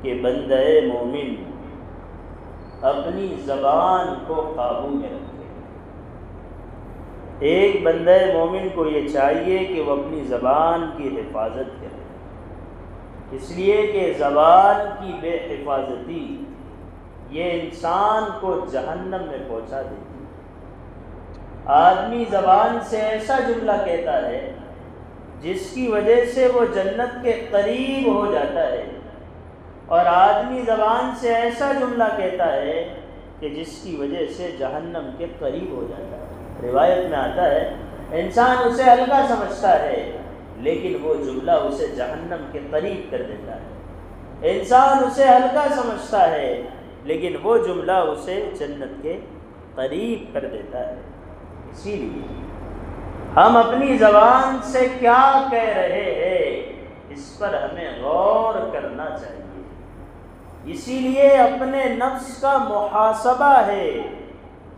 کہ بندہ مومن اپنی زبان کو قابو میں رکھے۔ ایک بندہ مومن کو یہ چاہیے کہ وہ اپنی زبان کی حفاظت کرے، اس لیے کہ زبان کی بے حفاظتی یہ انسان کو جہنم میں پہنچا دیتی ہے۔ آدمی زبان سے ایسا جملہ کہتا ہے جس کی وجہ سے وہ جنت کے قریب ہو جاتا ہے، اور آدمی زبان سے ایسا جملہ کہتا ہے کہ جس کی وجہ سے جہنم کے قریب ہو جاتا ہے۔ روایت میں آتا ہے انسان اسے ہلکا سمجھتا ہے لیکن وہ جملہ اسے جہنم کے قریب کر دیتا ہے۔ انسان اسے ہلکا سمجھتا ہے لیکن وہ جملہ اسے جنت کے قریب کر دیتا ہے۔ اسی لیے ہم اپنی زبان سے کیا کہہ رہے ہیں اس پر ہمیں غور کرنا چاہیے۔ اسی لیے اپنے نفس کا محاسبہ ہے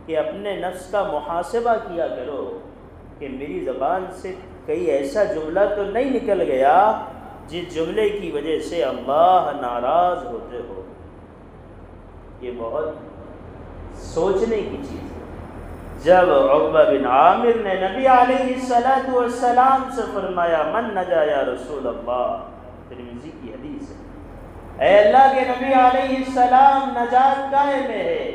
کہ اپنے نفس کا محاسبہ کیا کرو کہ میری زبان سے کئی ایسا جملہ تو نہیں نکل گیا جس جملے کی وجہ سے اللہ ناراض ہوتے ہو۔ یہ بہت سوچنے کی چیز ہے۔ جب عقبہ بن عامر نے نبی علیہ السلام سے فرمایا من نجا یا رسول اللہ، ترمذی کی حدیث ہے، اے اللہ کے نبی علیہ السلام نجات کائے میں ہے؟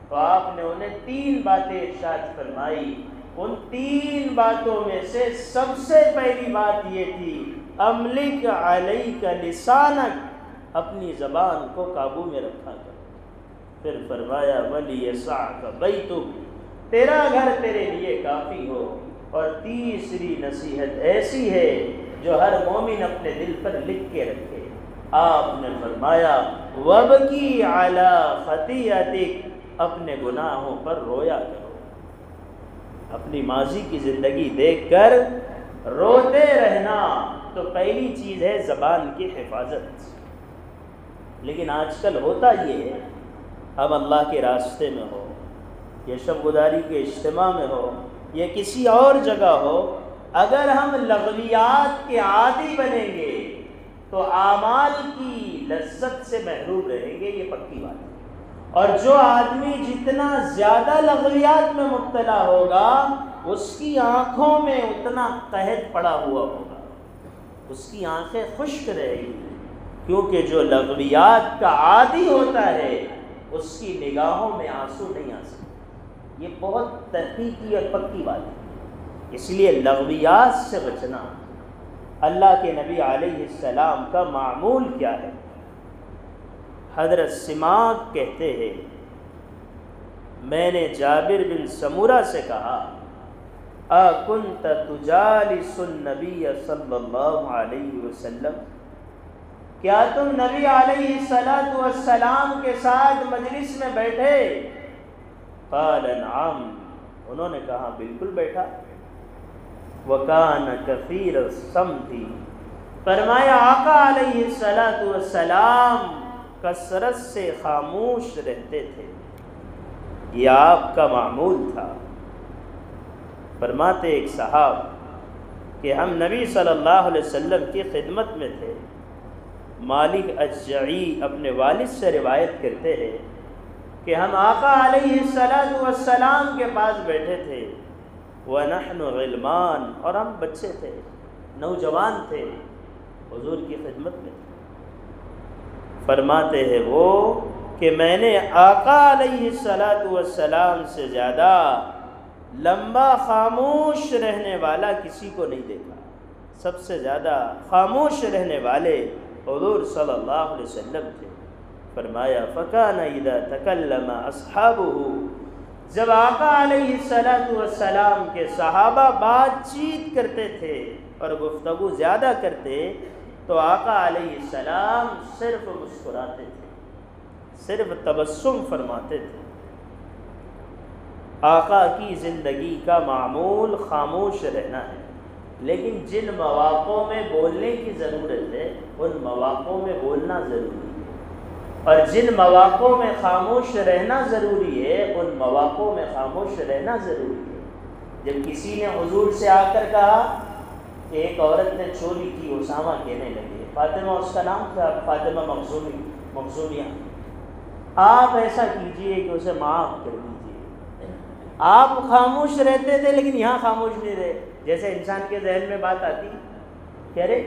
تو آپ نے انہیں 3 باتیں ارشاد فرمائی۔ ان 3 باتوں میں سے سب سے پہلی بات یہ تھی املک علیک لسانک، اپنی زبان کو قابو میں رکھا کر۔ پھر فرمایا ولیسعک بیتک، تیرا گھر تیرے لیے کافی ہو۔ اور تیسری نصیحت ایسی ہے جو ہر مومن اپنے دل پر لکھ کے رکھے۔ آپ نے فرمایا وابکی علی خطیئتک، اپنے گناہوں پر رویا کرو۔ اپنی ماضی کی زندگی دیکھ کر روتے رہنا تو پہلی چیز ہے زبان کی حفاظت۔ لیکن آج کل ہوتا یہ ہے، ہم اللہ کے راستے میں ہو، یا شب گزاری کے اجتماع میں ہو، یا کسی اور جگہ ہو، اگر ہم لغویات کے عادی بنیں گے تو اعمال کی لذت سے محروم رہیں گے، یہ پکی بات ہے۔ اور جو آدمی جتنا زیادہ لغویات میں مبتلا ہوگا اس کی آنکھوں میں اتنا قحط پڑا ہوا ہوگا، اس کی آنکھیں خشک رہے گی، کیونکہ جو لغویات کا عادی ہوتا ہے اس کی نگاہوں میں آنسو نہیں آ سکتے۔ یہ بہت تحقیقی اور پکی بات ہے۔ اس لیے لغویات سے بچنا۔ اللہ کے نبی علیہ السلام کا معمول کیا ہے؟ حضرت سماک کہتے ہیں میں نے جابر بن سمورہ سے کہا اَكُنْتَ تُجَالِسُ النَّبِيَّ صلی اللہ علیہ وسلم، کیا تم نبی علیہ السلام کے ساتھ مجلس میں بیٹھے؟ قال نعم، انہوں نے کہا بالکل بیٹھا۔ وَكَانَ كَثِيرَ الصَّمْتِ، فرمایا آقا علیہ السلام کثرت سے خاموش رہتے تھے، یہ آپ کا معمول تھا۔ فرماتے ایک صاحب کہ ہم نبی صلی اللہ علیہ وسلم کی خدمت میں تھے۔ مالک اشجعی اپنے والد سے روایت کرتے ہیں کہ ہم آقا علیہ السلام کے پاس بیٹھے تھے، وَنَحْنُ غِلْمَانٌ، اور ہم بچے تھے، نوجوان تھے، حضور کی خدمت میں تھے۔ فرماتے ہیں وہ کہ میں نے آقا علیہ السلام سے زیادہ لمبا خاموش رہنے والا کسی کو نہیں دیکھا۔ سب سے زیادہ خاموش رہنے والے حضور صلی اللہ علیہ وسلم تھے۔ فرمایا فَكَانَ إِذَا تَكَلَّمَ أَصْحَابُهُ، جب آقا علیہ السلام کے صحابہ بات چیت کرتے تھے اور گفتگو زیادہ کرتے تو آقا علیہ السلام صرف مسکراتے تھے، صرف تبسم فرماتے تھے۔ آقا کی زندگی کا معمول خاموش رہنا ہے، لیکن جن مواقعوں میں بولنے کی ضرورت ہے ان مواقعوں میں بولنا ضروری ہے، اور جن مواقعوں میں خاموش رہنا ضروری ہے ان مواقعوں میں خاموش رہنا ضروری ہے۔ جب کسی نے حضور سے آ کر کہا کہ ایک عورت نے چوری کی، اسامہ کہنے لگے فاطمہ اس کا نام تھا، فاطمہ مخزومیہ، آپ ایسا کیجئے کہ اسے معاف کر دیجئے۔ آپ خاموش رہتے تھے لیکن یہاں خاموش نہیں رہے۔ جیسے انسان کے ذہن میں بات آتی کہ ارے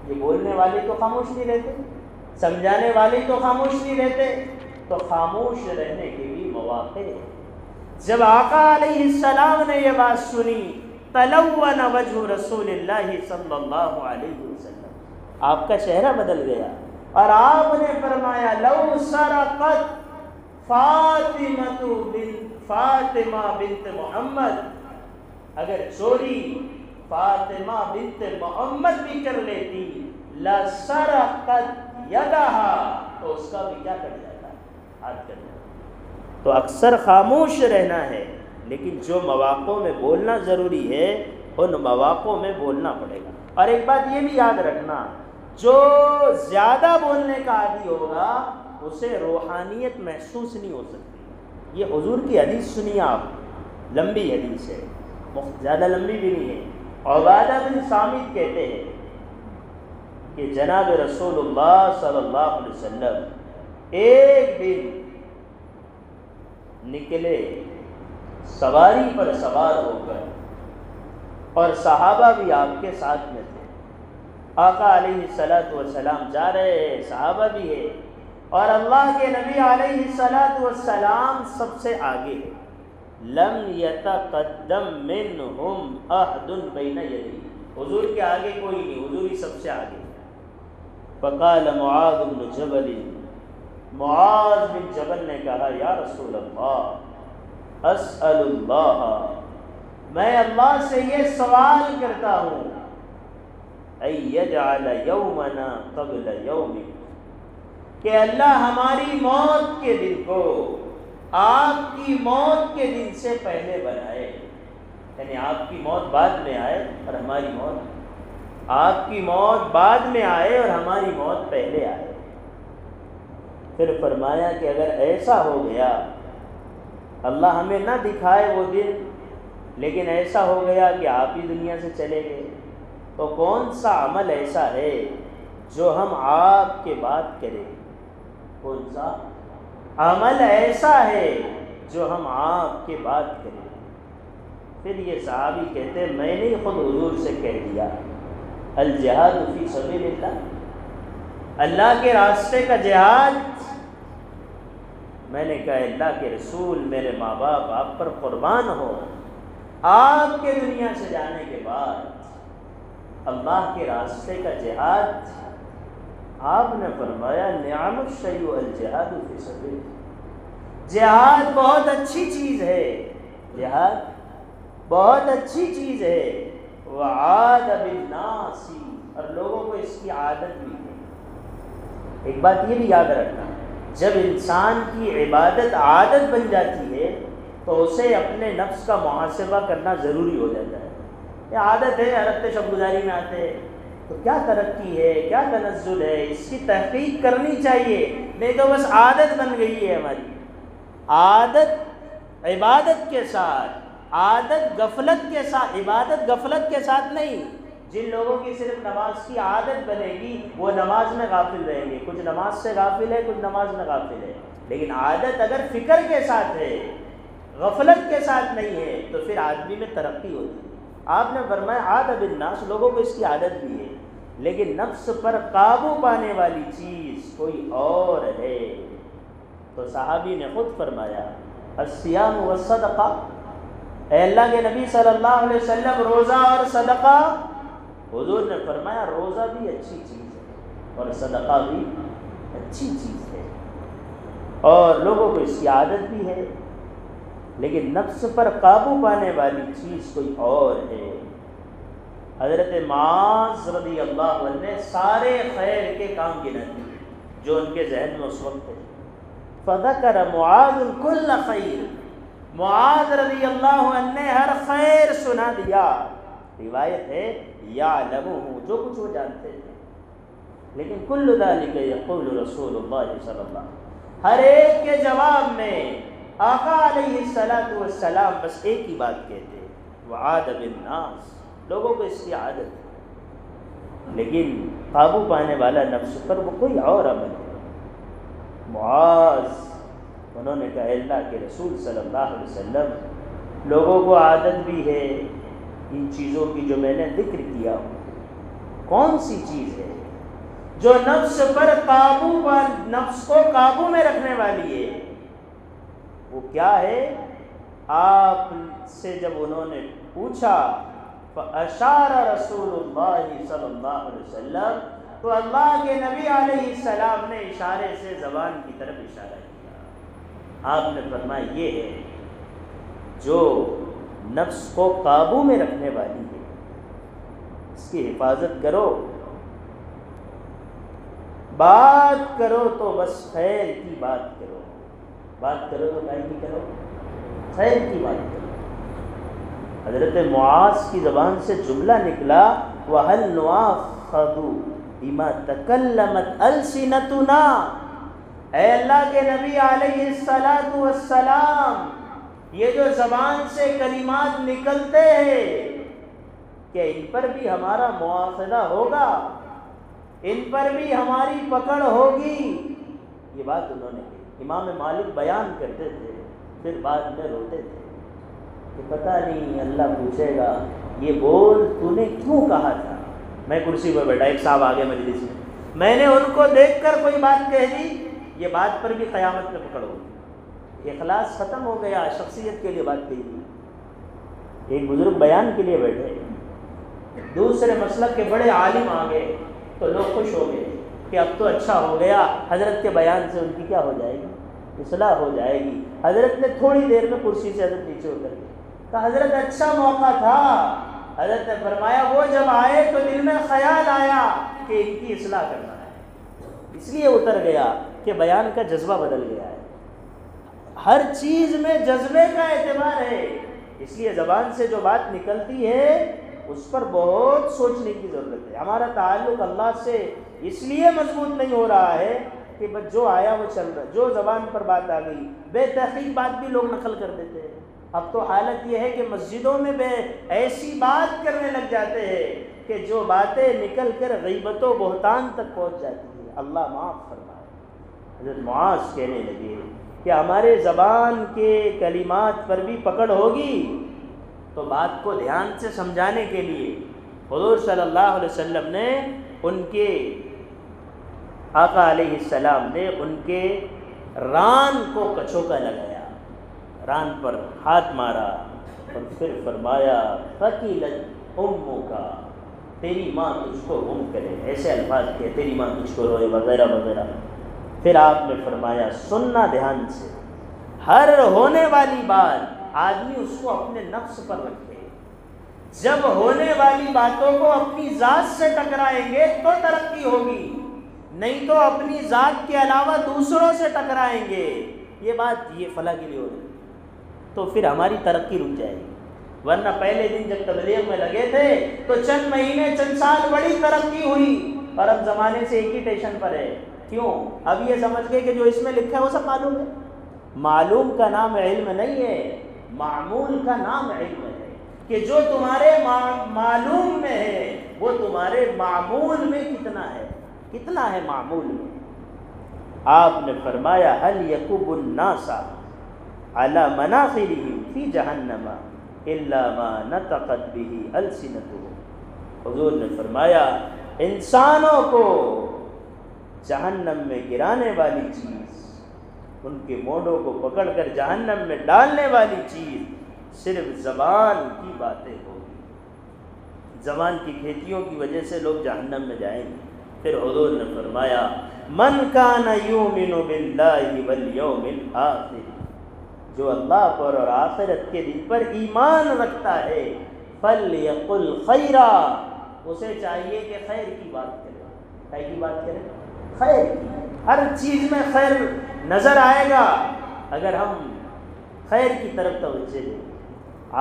یہ بولنے والے تو خاموش نہیں رہتے، سمجھانے والے تو خاموش نہیں رہتے، تو خاموش رہنے کے بھی مواقع ہیں۔ جب آقا علیہ السلام نے یہ بات سنی، تلون وجہ رسول اللہ صلی اللہ علیہ وسلم، آپ کا چہرہ بدل گیا اور آپ نے فرمایا لو سرقت فاطمہ بنت محمد، اگر چوری فاطمہ بنت محمد بھی کر لیتی لسرقت یدہا، تو اس کا بھی کیا کر جاتا، ہاتھ کر جاتا۔ تو اکثر خاموش رہنا ہے، لیکن جو مواقع میں بولنا ضروری ہے ان مواقع میں بولنا پڑے گا۔ اور ایک بات یہ بھی یاد رکھنا، جو زیادہ بولنے کا عادی ہوگا اسے روحانیت محسوس نہیں ہو سکتی۔ یہ حضور کی حدیث سنیے آپ، لمبی حدیث ہے، زیادہ لمبی بھی نہیں ہے۔ عبادہ بن صامت کہتے ہیں کہ جناب رسول اللہ صلی اللہ علیہ وسلم ایک دن نکلے سواری پر سوار ہو کر، اور صحابہ بھی آپ کے ساتھ میں تھے۔ آقا علیہ الصلوۃ والسلام جا رہے ہیں، صحابہ بھی ہے، اور اللہ کے نبی علیہ الصلوۃ والسلام سب سے آگے ہے۔ لم یتقدم منہم احد بین یدیہ، حضور کے آگے کوئی نہیں، حضور ہی سب سے آگے۔ فقال معاذ بن جبل، معاذ بن جبل نے کہا یا رسول اللہ اسأل اللہ، میں اللہ سے یہ سوال کرتا ہوں ان یجعل یومنا قبل یومک، کہ اللہ ہماری موت کے دن کو آپ کی موت کے دن سے پہلے بنائے، یعنی آپ کی موت بعد میں آئے اور ہماری موت، آپ کی موت بعد میں آئے اور ہماری موت پہلے آئے۔ پھر فرمایا کہ اگر ایسا ہو گیا، اللہ ہمیں نہ دکھائے وہ دن، لیکن ایسا ہو گیا کہ آپ ہی دنیا سے چلے گئے، تو کون سا عمل ایسا ہے جو ہم آپ کے بعد کریں؟ کون سا عمل ایسا ہے جو ہم آپ کے بعد کریں؟ پھر یہ صحابی کہتے ہیں میں نے خود حضور سے کہہ دیا الجہاد فی سبیل اللہ، اللہ کے راستے کا جہاد۔ میں نے کہا اللہ کے رسول، میرے ماں باپ آپ پر قربان ہو، آپ کے دنیا سے جانے کے بعد اللہ کے راستے کا جہاد۔ آپ نے فرمایا نعم الشیء الجہاد فی سبیل، جہاد بہت اچھی چیز ہے، جہاد بہت اچھی چیز ہے، وعاد بالناس، اور لوگوں کو اس کی عادت بھی ہے۔ ایک بات یہ بھی یاد رکھنا، جب انسان کی عبادت عادت بن جاتی ہے تو اسے اپنے نفس کا محاسبہ کرنا ضروری ہو جاتا ہے۔ یہ عادت ہے، ہر ہفتے شب گزاری میں آتے ہیں، تو کیا ترقی ہے، کیا تنزل ہے، اس کی تحقیق کرنی چاہیے، نہیں تو بس عادت بن گئی ہے ہماری۔ عادت عبادت کے ساتھ، عادت غفلت کے ساتھ، عبادت غفلت کے ساتھ نہیں۔ جن لوگوں کی صرف نماز کی عادت بنے گی وہ نماز میں غافل رہیں گے، کچھ نماز سے غافل ہے، کچھ نماز میں غافل ہے، لیکن عادت اگر فکر کے ساتھ ہے، غفلت کے ساتھ نہیں ہے، تو پھر آدمی میں ترقی ہوتی ہے۔ آپ نے فرمایا عاد بالناس، لوگوں کو اس کی عادت بھی ہے، لیکن نفس پر قابو پانے والی چیز کوئی اور ہے۔ تو صحابی نے خود فرمایا الصیام والصدقہ، اے اللہ کے نبی صلی اللہ علیہ وسلم روزہ اور صدقہ۔ حضور نے فرمایا روزہ بھی اچھی چیز ہے اور صدقہ بھی اچھی چیز ہے، اور لوگوں کو اس کی عادت بھی ہے، لیکن نفس پر قابو پانے والی چیز کوئی اور ہے۔ حضرت معاذ رضی اللہ عنہ نے سارے خیر کے کام گنا دیے جو ان کے ذہن میں اس وقت تھے۔ فذکر معاذ کل خیر، معاذ رضی اللہ عنہ نے ہر خیر سنا دیا۔ روایت ہے یعلمہ، جو کچھ وہ جانتے تھے، لیکن کل ذلک یقول رسول اللہ صلی اللہ علیہ وسلم، ہر ایک کے جواب میں آقا علیہ الصلوۃ والسلام بس ایک ہی بات کہتے ہیں وعاد بالناس، لوگوں کو اس کی عادت ہے، لیکن قابو پانے والا نفس پر وہ کوئی اور عمل ہے۔ معاذ انہوں نے کہا اللہ کے رسول صلی اللہ علیہ وسلم، لوگوں کو عادت بھی ہے ان چیزوں کی جو میں نے ذکر کیا، کون سی چیز ہے جو نفس پر نفس کو قابو میں رکھنے والی ہے؟ وہ کیا ہے؟ آپ سے جب انہوں نے پوچھا فَأَشَارَ رسول اللہ صلی اللہ علیہ وسلم، تو اللہ کے نبی علیہ السلام نے اشارے سے زبان کی طرف اشارہ کیا۔ آپ نے فرمایا یہ ہے جو نفس کو قابو میں رکھنے والی ہے، اس کی حفاظت کرو، بات کرو تو بس خیر کی بات کرو، بات کرو تو کیا کی کرو؟ خیر کی بات کرو۔ حضرت معاذ کی زبان سے جملہ نکلا وَهَلْ نُؤَاخَذُ بِمَا تَكَلَّمَتْ أَلْسِنَتُنَا، اے اللہ کے نبی علیہ السلام، یہ جو زبان سے کلمات نکلتے ہیں کہ ان پر بھی ہمارا مواخذہ ہوگا، ان پر بھی ہماری پکڑ ہوگی؟ یہ بات انہوں نے کی۔ امام مالک بیان کرتے تھے، پھر بعد میں روتے تھے کہ پتہ نہیں اللہ پوچھے گا یہ بول تو نے کیوں کہا تھا۔ میں کرسی پر بیٹھا، ایک صاحب آگے مجلس میں نے ان کو دیکھ کر کوئی بات کہہ دی، یہ بات پر بھی قیامت میں پکڑ ہوگی۔ اخلاص ختم ہو گیا، شخصیت کے لیے بات کہی دی۔ ایک بزرگ بیان کے لیے بیٹھے، دوسرے مسلک کے بڑے عالم آ گئے تو لوگ خوش ہو گئے کہ اب تو اچھا ہو گیا، حضرت کے بیان سے ان کی کیا ہو جائے گی؟ اصلاح ہو جائے گی۔ حضرت نے تھوڑی دیر میں کرسی سے حضرت نیچے اتر گئے، کہا حضرت اچھا موقع تھا۔ حضرت نے فرمایا وہ جب آئے تو دل میں خیال آیا کہ ان کی اصلاح کرنا ہے، اس لیے اتر گیا کہ بیان کا جذبہ بدل گیا ہے۔ ہر چیز میں جذبے کا اعتبار ہے، اس لیے زبان سے جو بات نکلتی ہے اس پر بہت سوچنے کی ضرورت ہے۔ ہمارا تعلق اللہ سے اس لیے مضبوط نہیں ہو رہا ہے کہ بس جو آیا وہ چل رہا، جو زبان پر بات آ گئی، بے تحقیق بات بھی لوگ نقل کر دیتے ہیں۔ اب تو حالت یہ ہے کہ مسجدوں میں ایسی بات کرنے لگ جاتے ہیں کہ جو باتیں نکل کر غیبت و بہتان تک پہنچ جاتی ہے۔ اللہ معاف فرمائے۔ حضرت معاذ کہنے لگے کہ ہمارے زبان کے کلمات پر بھی پکڑ ہوگی، تو بات کو دھیان سے سمجھانے کے لیے حضور صلی اللہ علیہ وسلم نے ان کے آقا علیہ السلام نے ان کے ران کو کچھوکا لگایا، ران پر ہاتھ مارا اور پھر فرمایا ثقلت امک، تیری ماں تجھ کو غم کرے، ایسے الفاظ کہے، تیری ماں تجھ کو روئے وغیرہ وغیرہ۔ پھر آپ نے فرمایا سننا دھیان سے، ہر ہونے والی بات آدمی اس کو اپنے نفس پر رکھے، جب ہونے والی باتوں کو اپنی ذات سے ٹکرائیں گے تو ترقی ہوگی، نہیں تو اپنی ذات کے علاوہ دوسروں سے ٹکرائیں گے، یہ بات یہ فلاں کے لیے ہو رہی تو پھر ہماری ترقی رک جائے گی۔ ورنہ پہلے دن جب تبلیغ میں لگے تھے تو چند مہینے چند سال بڑی ترقی ہوئی، اور اب زمانے سے ایک ہی ٹیشن پر ہے۔ کیوں؟ اب یہ سمجھ گئے کہ جو اس میں لکھا ہے وہ سب معلوم ہے۔ معلوم کا نام علم نہیں ہے، معمول کا نام علم ہے، کہ جو تمہارے معلوم میں ہے وہ تمہارے معمول میں کتنا ہے، کتنا ہے معمول میں۔ آپ نے فرمایا هل يكب الناس على مناخرهم في جہنم الا ما نطقت به السنتهم، حضور نے فرمایا انسانوں کو جہنم میں گرانے والی چیز، ان کے مونڈوں کو پکڑ کر جہنم میں ڈالنے والی چیز صرف زبان کی باتیں ہوگی، زبان کی کھیتیوں کی وجہ سے لوگ جہنم میں جائیں گے۔ پھر حضور نے فرمایا من کان یؤمن باللہ والیوم الآخر، جو اللہ پر اور آخرت کے دن پر ایمان رکھتا ہے، فلیقل خیرا، اسے چاہیے کہ خیر کی بات کرے۔ خیر کی بات کرے، خیر کی، ہر چیز میں خیر نظر آئے گا اگر ہم خیر کی طرف توجہ دیں۔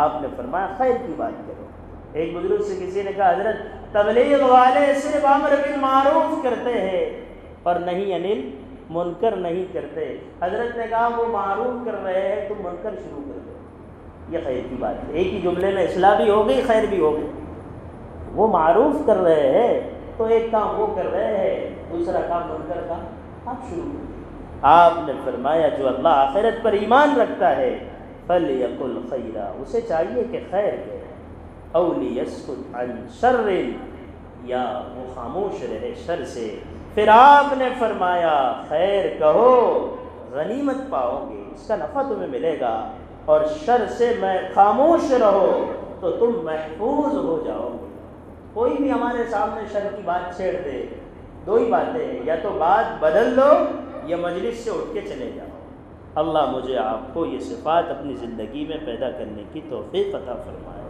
آپ نے فرمایا خیر کی بات کرو۔ ایک بزرگ سے کسی نے کہا حضرت تبلیغ والے صرف امر بالمعروف کرتے ہیں اور نہیں انل منکر نہیں کرتے۔ حضرت نے کہا وہ معروف کر رہے ہیں تم منکر شروع کر دو، یہ خیر کی بات ہے۔ ایک ہی جملے میں اصلاح بھی ہو گئی، خیر بھی ہو گئی۔ وہ معروف کر رہے ہیں تو ایک کام وہ کر رہے ہیں، دوسرا کام منکر کا آپ شروع کر دیں۔ آپ نے فرمایا جو اللہ آخرت پر ایمان رکھتا ہے فَلْيَقُلْ خَيْرًا، اسے چاہیے کہ خیر کہے، أَوْ لِيَسْكُتْ عَنْ شَرٍّ، یا وہ خاموش رہے شر سے۔ پھر آپ نے فرمایا خیر کہو غنیمت پاؤ گے، اس کا نفع تمہیں ملے گا، اور شر سے میں خاموش رہو تو تم محفوظ ہو جاؤ گے۔ کوئی بھی ہمارے سامنے شر کی بات چھیڑ دے، دو ہی باتیں ہیں، یا تو بات بدل دو یا مجلس سے اٹھ کے چلے جاؤ۔ اللہ مجھے آپ کو یہ صفات اپنی زندگی میں پیدا کرنے کی توفیق عطا فرمائے۔